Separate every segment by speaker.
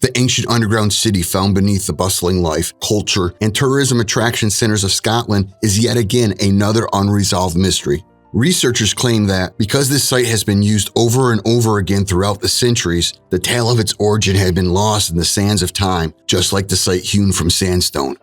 Speaker 1: The ancient underground city found beneath the bustling life, culture, and tourism attraction centers of Scotland is yet again another unresolved mystery. Researchers claim that because this site has been used over and over again throughout the centuries, the tale of its origin had been lost in the sands of time, just like the site hewn from sandstone.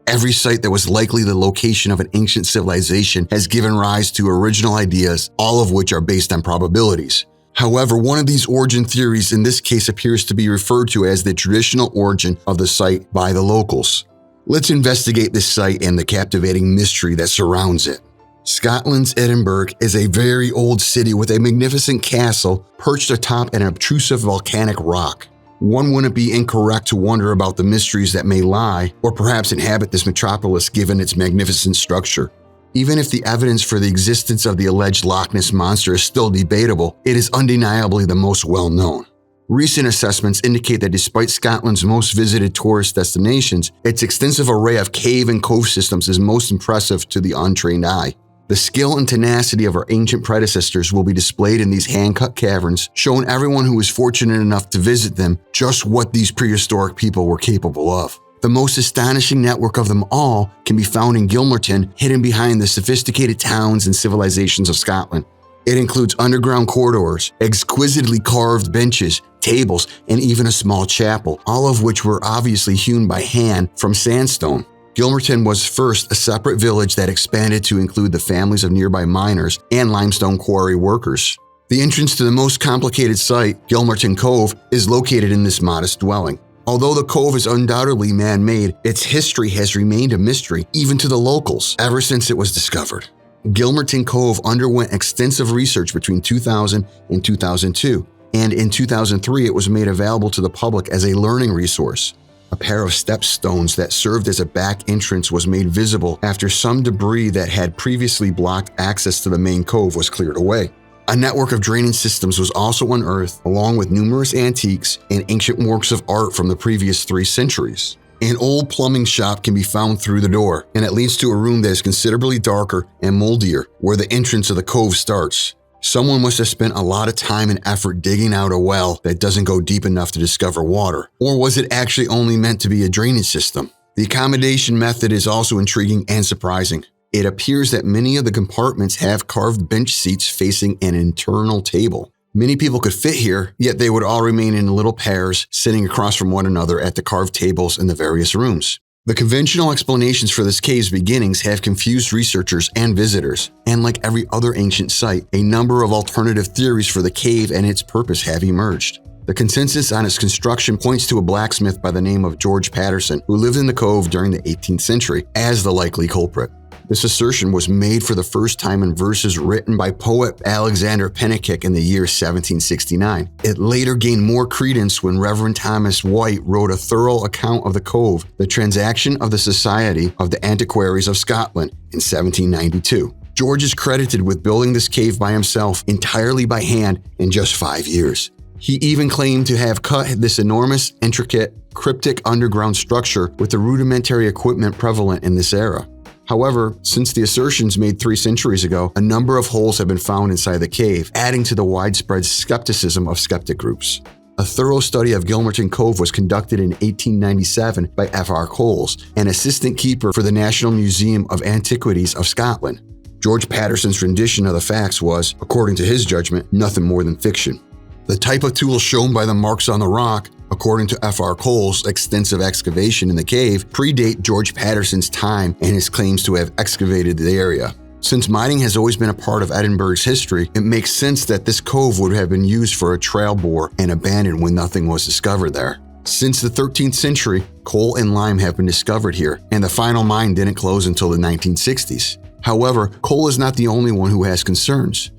Speaker 1: Every site that was likely the location of an ancient civilization has given rise to original ideas, all of which are based on probabilities. However, one of these origin theories in this case appears to be referred to as the traditional origin of the site by the locals. Let's investigate this site and the captivating mystery that surrounds it. Scotland's Edinburgh is a very old city with a magnificent castle perched atop an obtrusive volcanic rock. One wouldn't be incorrect to wonder about the mysteries that may lie or perhaps inhabit this metropolis given its magnificent structure. Even if the evidence for the existence of the alleged Loch Ness Monster is still debatable, it is undeniably the most well-known. Recent assessments indicate that despite Scotland's most visited tourist destinations, its extensive array of cave and cove systems is most impressive to the untrained eye. The skill and tenacity of our ancient predecessors will be displayed in these hand-cut caverns, showing everyone who is fortunate enough to visit them just what these prehistoric people were capable of. The most astonishing network of them all can be found in Gilmerton, hidden behind the sophisticated towns and civilizations of Scotland. It includes underground corridors, exquisitely carved benches, tables, and even a small chapel, all of which were obviously hewn by hand from sandstone. Gilmerton was first a separate village that expanded to include the families of nearby miners and limestone quarry workers. The entrance to the most complicated site, Gilmerton Cove, is located in this modest dwelling. Although the cove is undoubtedly man-made, its history has remained a mystery even to the locals ever since it was discovered. Gilmerton Cove underwent extensive research between 2000 and 2002, and in 2003 it was made available to the public as a learning resource. A pair of step stones that served as a back entrance was made visible after some debris that had previously blocked access to the main cove was cleared away. A network of drainage systems was also unearthed, along with numerous antiques and ancient works of art from the previous 3 centuries. An old plumbing shop can be found through the door, and it leads to a room that is considerably darker and moldier, where the entrance of the cove starts. Someone must have spent a lot of time and effort digging out a well that doesn't go deep enough to discover water. Or was it actually only meant to be a drainage system? The accommodation method is also intriguing and surprising. It appears that many of the compartments have carved bench seats facing an internal table. Many people could fit here, yet they would all remain in little pairs, sitting across from one another at the carved tables in the various rooms. The conventional explanations for this cave's beginnings have confused researchers and visitors, and like every other ancient site, a number of alternative theories for the cave and its purpose have emerged. The consensus on its construction points to a blacksmith by the name of George Patterson, who lived in the cove during the 18th century, as the likely culprit. This assertion was made for the first time in verses written by poet Alexander Pennakick in the year 1769. It later gained more credence when Reverend Thomas White wrote a thorough account of the cove, The Transaction of the Society of the Antiquaries of Scotland, in 1792. George is credited with building this cave by himself, entirely by hand, in just 5 years. He even claimed to have cut this enormous, intricate, cryptic underground structure with the rudimentary equipment prevalent in this era. However, since the assertions made 3 centuries ago, a number of holes have been found inside the cave, adding to the widespread skepticism of skeptic groups. A thorough study of Gilmerton Cove was conducted in 1897 by F.R. Coles, an assistant keeper for the National Museum of Antiquities of Scotland. George Patterson's rendition of the facts was, according to his judgment, nothing more than fiction. The type of tools shown by the marks on the rock, according to F.R. Cole's extensive excavation in the cave, predate George Patterson's time and his claims to have excavated the area. Since mining has always been a part of Edinburgh's history, it makes sense that this cove would have been used for a trail bore and abandoned when nothing was discovered there. Since the 13th century, coal and lime have been discovered here, and the final mine didn't close until the 1960s. However, coal is not the only one who has concerns.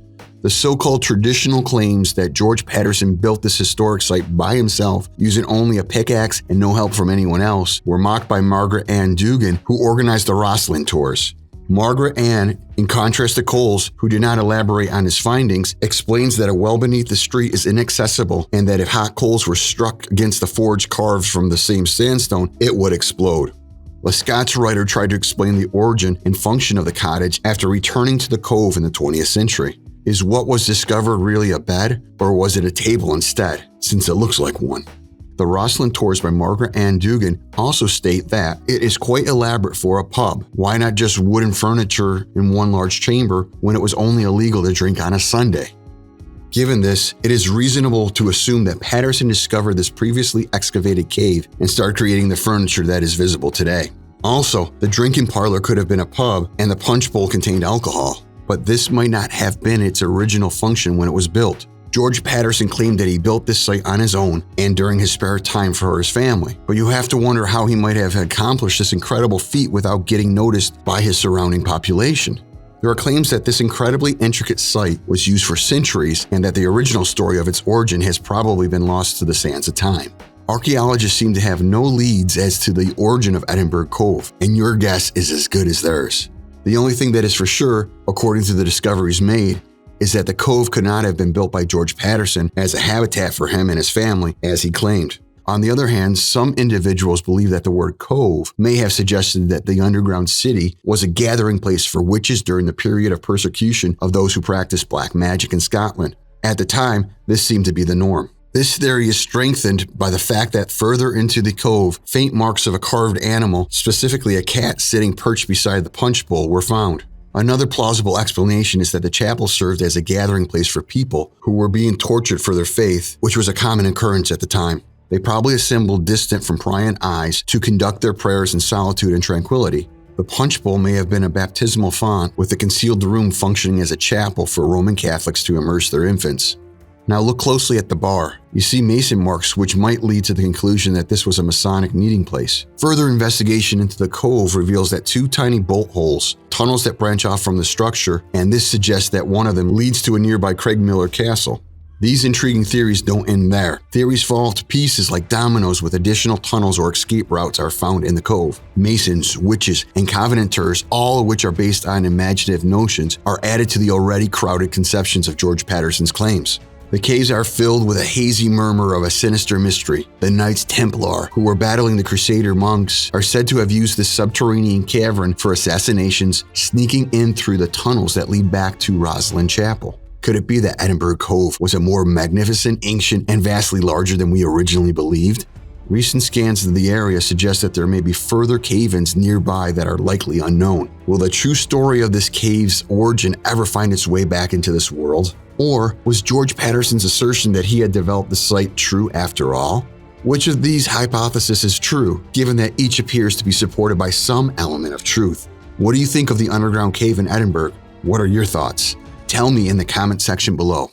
Speaker 1: The so-called traditional claims that George Patterson built this historic site by himself using only a pickaxe and no help from anyone else were mocked by Margaret Ann Dugan, who organized the Rosslyn tours. Margaret Ann, in contrast to Coles, who did not elaborate on his findings, explains that a well beneath the street is inaccessible and that if hot coals were struck against the forge carved from the same sandstone, it would explode. A Scots writer tried to explain the origin and function of the cottage after returning to the cove in the 20th century. Is what was discovered really a bed, or was it a table instead, since it looks like one? The Rosslyn Tours by Margaret Ann Dugan also state that it is quite elaborate for a pub. Why not just wooden furniture in one large chamber when it was only illegal to drink on a Sunday? Given this, it is reasonable to assume that Patterson discovered this previously excavated cave and started creating the furniture that is visible today. Also, the drinking parlor could have been a pub and the punch bowl contained alcohol, but this might not have been its original function when it was built. George Patterson claimed that he built this site on his own and during his spare time for his family, but you have to wonder how he might have accomplished this incredible feat without getting noticed by his surrounding population. There are claims that this incredibly intricate site was used for centuries and that the original story of its origin has probably been lost to the sands of time. Archaeologists seem to have no leads as to the origin of Edinburgh Cove, and your guess is as good as theirs. The only thing that is for sure, according to the discoveries made, is that the cove could not have been built by George Patterson as a habitat for him and his family, as he claimed. On the other hand, some individuals believe that the word cove may have suggested that the underground city was a gathering place for witches during the period of persecution of those who practiced black magic in Scotland. At the time, this seemed to be the norm. This theory is strengthened by the fact that further into the cove, faint marks of a carved animal, specifically a cat sitting perched beside the punch bowl, were found. Another plausible explanation is that the chapel served as a gathering place for people who were being tortured for their faith, which was a common occurrence at the time. They probably assembled distant from prying eyes to conduct their prayers in solitude and tranquility. The punch bowl may have been a baptismal font, with the concealed room functioning as a chapel for Roman Catholics to immerse their infants. Now look closely at the bar. You see mason marks which might lead to the conclusion that this was a Masonic meeting place. Further investigation into the cove reveals that two tiny bolt holes, tunnels that branch off from the structure, and this suggests that one of them leads to a nearby Craigmillar Castle. These intriguing theories don't end there. Theories fall to pieces like dominoes with additional tunnels or escape routes are found in the cove. Masons, witches, and Covenanters, all of which are based on imaginative notions, are added to the already crowded conceptions of George Patterson's claims. The caves are filled with a hazy murmur of a sinister mystery. The Knights Templar, who were battling the Crusader monks, are said to have used this subterranean cavern for assassinations, sneaking in through the tunnels that lead back to Rosslyn Chapel. Could it be that Edinburgh Cove was a more magnificent, ancient, and vastly larger than we originally believed? Recent scans of the area suggest that there may be further cave-ins nearby that are likely unknown. Will the true story of this cave's origin ever find its way back into this world? Or was George Patterson's assertion that he had developed the site true after all? Which of these hypotheses is true, given that each appears to be supported by some element of truth? What do you think of the underground cave in Edinburgh? What are your thoughts? Tell me in the comment section below.